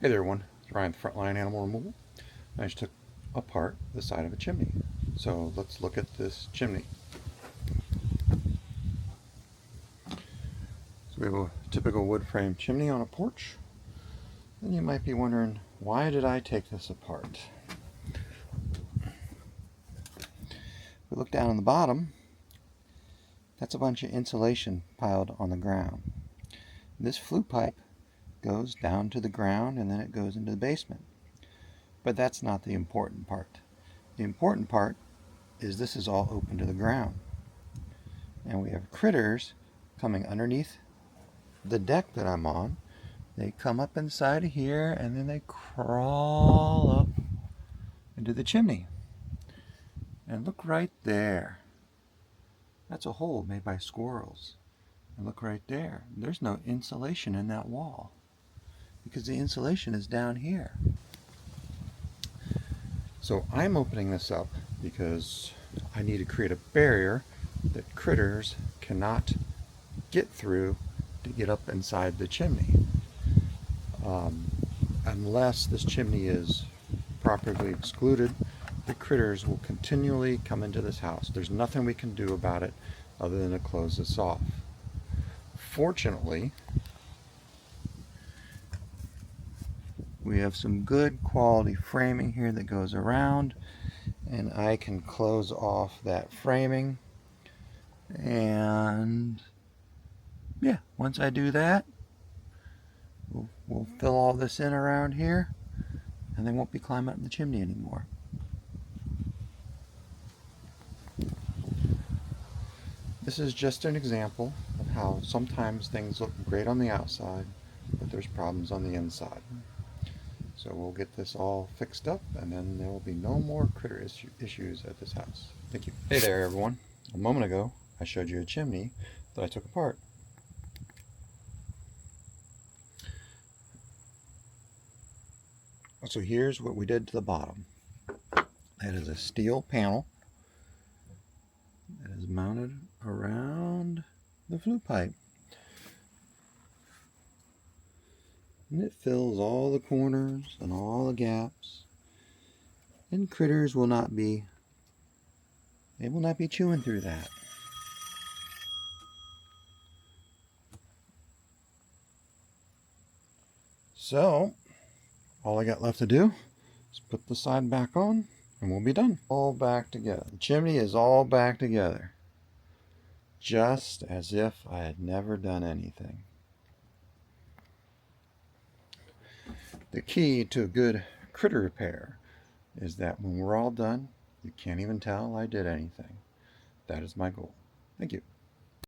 Hey there everyone, it's Ryan with Frontline Animal Removal. I just took apart the side of a chimney. So let's look at this chimney. So we have a typical wood frame chimney on a porch. And you might be wondering, why did I take this apart? If we look down on the bottom, that's a bunch of insulation piled on the ground. This flue pipe goes down to the ground and then it goes into the basement. But that's not the important part. The important part is this is all open to the ground. And we have critters coming underneath the deck that I'm on. They come up inside of here and then they crawl up into the chimney. And look right there. That's a hole made by squirrels. And look right there. There's no insulation in that wall because the insulation is down here. So I'm opening this up because I need to create a barrier that critters cannot get through to get up inside the chimney. Unless this chimney is properly excluded, the critters will continually come into this house. There's nothing we can do about it other than to close this off. Fortunately, we have some good quality framing here that goes around, and I can close off that framing. And yeah, once I do that, we'll fill all this in around here and they won't be climbing up in the chimney anymore. This is just an example of how sometimes things look great on the outside, but there's problems on the inside. So we'll get this all fixed up and then there will be no more critter issues at this house. Thank you. Hey there everyone. A moment ago I showed you a chimney that I took apart. So here's what we did to the bottom. That is a steel panel that is mounted around the flue pipe. And it fills all the corners and all the gaps. And critters will not be chewing through that. So all I got left to do is put the side back on and we'll be done. All back together. The chimney is all back together. Just as if I had never done anything. The key to a good critter repair is that when we're all done, you can't even tell I did anything. That is my goal. Thank you.